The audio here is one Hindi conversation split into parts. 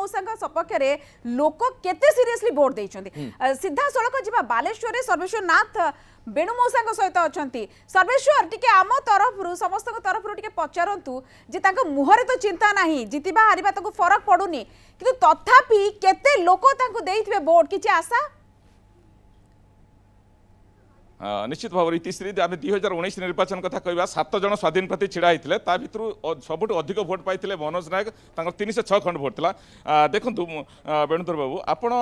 मौसा सपक्ष लोक केते सीरियसली वोट देइछन्ती सीधा सड़क जिबा बालेश्वर सर्वेश्वर नाथ बेणु मौसा सहित अच्छा सर्वेश्वर टी आम तरफ समस्त तरफ पचारतु जे मुहरे तो चिंता नहीं जितवा हारिबा फरक पड़ुनी कि तथापि केते लोक देइथिबे वोट किछि आशा निश्चित भाव में इतिश्री आम 2019 निर्वाचन कथा कहवा 7 जन स्वाधीन प्रार्थी छिड़ा होते भर सबुठ अधिक भोट पाई मनोज नायक 306 खंड भोट था देखु वेणुधर बाबू आपड़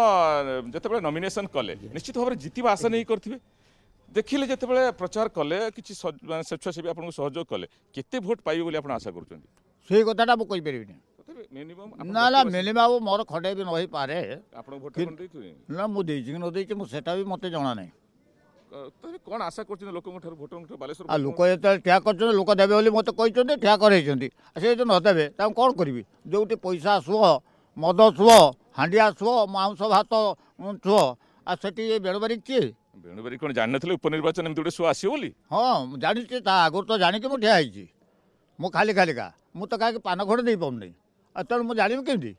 जिते नॉमिनेशन कले निश्चित भाव में जितवा आशा नहीं करेंगे देखिले जिते प्रचार कले कि स्वेच्छासेवी आपको सहयोग कले केते भोट पाइबे बोली आपण आशा करूछन से कथाटा मु कहि परिबिनी ना ना मिनिमम मोर खडे भी नही पारे आपण भोट कोन देथु ना मु देछि न देछि मु सेटा भी मते जणा नै कौन आशा कर लोक भोटर बालेश्वर आ लोक जो ठिया कर लोक देवे बोली मत कहते ठिया कर से जो नदेवे कौन करी जो पैसा आसव मद छुओ हांडी आसव मांस भात छुओ आ से बेणुबारी किए बेणुबारी कौन जान नी उपनिर्वाचन एमती गोटे शो आस हाँ जानी आगुरी तो जाणी मुझे ठिया मु खाली खालिका मु तो कहीं पान खड़े दे पाऊनी तेणु मुझे जानी केमती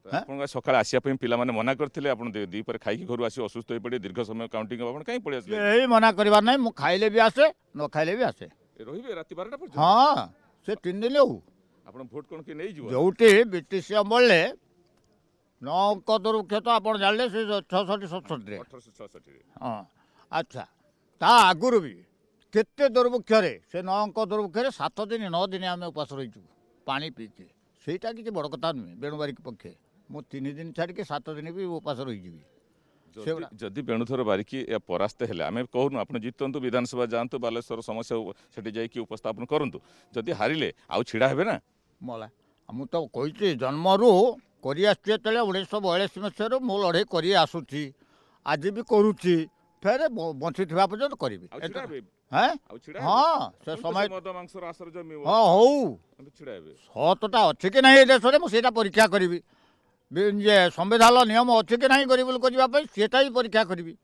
सकाल आसापी पिला मना करते दीपर खाई घर आस असुस्थ हो पड़े दीर्घ समय काउंटिंग कहीं पड़े यही मना करवार ना मुझे खाइले भी आसे न खाइले भी आसे रही रात 12टा हाँ से 3 दिन आप भोट कौन कि नहीं जो ब्रिटिश अमल 9 अंक दुर्भिक्ष तो आप जानले से 66-67 हाँ अच्छा ता आगुरी भी केते दुर्भिक्ष से 9 अंक दुर्भिक्ष 7 दिन 9 दिन आम उपास रही पानी पीके ସେଇଟା କିଛି ବଡ଼ କଥା ନୁହେଁ ବେଣୁବାରୀ ପକ୍ଷେ ମୁଁ 3 दिन ଛାଡ଼ିକି 7 दिन ବି ଉପାସ ରହିଯିବି जदि बेणुधर बारिकी परास्त हेले आम कहूँ आप जितु विधानसभा जातु बालेश्वर समस्या से जाकि उपस्थापन करूँ जदि हारिले आउ छिड़ा हे ना मला मु तो कही जन्मरू कर 1942 मसीह मु लड़े कर आसूची आज भी करुच्ची फेर बंची पर्यंत करी हाँ से समय हाँ हूँ सतटा अच्छे कि नहीं देश में मुझे परीक्षा करी संविधान नियम अच्छे कि नहीं करने सीटा ही परीक्षा करी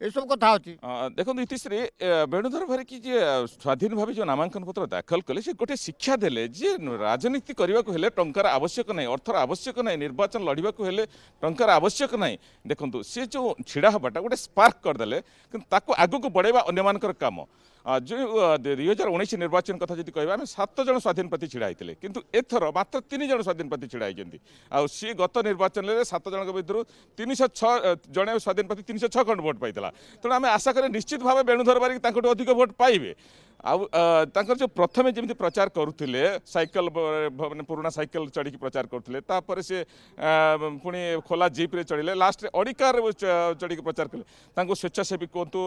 ये सब कथा अच्छी देखो इतिश्री वेणुधर बारिकी जे स्वाधीन भाव जो नामांकन पत्र दाखल कले से गोटे शिक्षा देले जे राजनीति करने को हेले टंकार आवश्यक नहीं अर्थर आवश्यक नहीं निर्वाचन लड़वा को हेले टंकार आवश्यक नहीं देखो सी जो छिड़ा हवाटा गोटे स्पार्क करदे कि आगू बढ़ेवा अन्य काम जो 2019 निर्वाचन कथा जी कह 7 जन स्वाधीन प्रार्थी छिड़ा होते किंतु एथर मात्र 3 जन स्वाधीन प्रार्थी छिड़ा होती सी गत निर्वाचन में 7 जन भितर 306 जन स्वाधीन प्रार्थी 306 खंड भोट पाई तेणु आम आशा करें निश्चित भाव वेणुधर बारिक अधिक भोट पाइबे आउ जो प्रथम जमी प्रचार करुले साइकल मैंने पुराना साइकल चढ़ी प्रचार करते से पुणी खोला जीप रे चढ़ले लास्ट अड़ी कार चढ़ी प्रचार कले स्वेच्छासेवी कहतु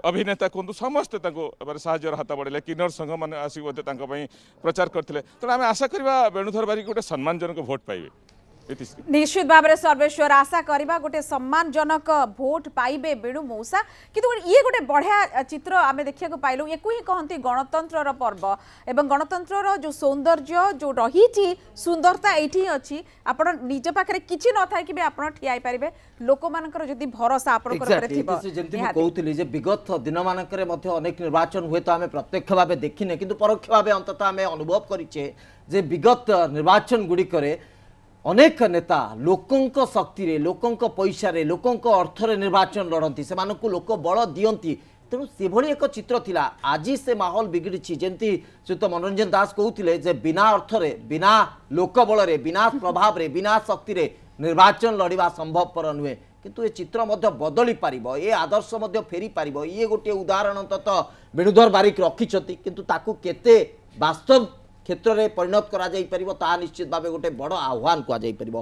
अभिनेता कहतु समस्ते साहय हाथ बढ़े किन्नर संघ मैंने आसिक प्रचार करते तेणु आम आशा करवा वेणुधर बारिक गोटे सम्मानजनक भोट पाइबे निश्चित भाव में सर्वेश्वर आशा करवा गोटे सम्मानजनक भोट पाइबे बेणु मौसा किंतु ये गोटे बढ़िया चित्र आम देखा पाइलु एक ही कहती गणतंत्र पर्व एवं गणतंत्र जो सौंदर्य जो रही सुंदरता ये अच्छी आपण निज पाखे किसी न था कि आप ठिया पारे लोक मानकर जदि भरोसा कहते विगत दिन मानक अनेक निर्वाचन हुए तो आम प्रत्यक्ष भाव देखने किंतु परोक्ष भाव अंतत आम अनुभव करें विगत निर्वाचन गुड़िक अनेक नेता लोकों शक्ति रे लोकों पैसा रे लोकों अर्थरे निर्वाचन लड़ती से लोक बल दियंती तेणु से भली एक चित्र थिला आज से माहौल बिगड़ी जमती श्रीयुत मनोरंजन दास कहते जे बिना अर्थरे बिना लोक बल रे बिना प्रभाव रे बिना शक्ति रे निर्वाचन लड़वा संभवपर नुहे किंतु ये चित्र बदली पारिबो ये आदर्श फेरी पारिबो ये गोटे उदाहरण तो वेणुधर बारिक रखिछथि किंतु ताकू केते वास्तव क्षेत्र में परिणत करा जाई परिबो ता निश्चित भाव गोटे बड़ आह्वान करा जाई परिबो।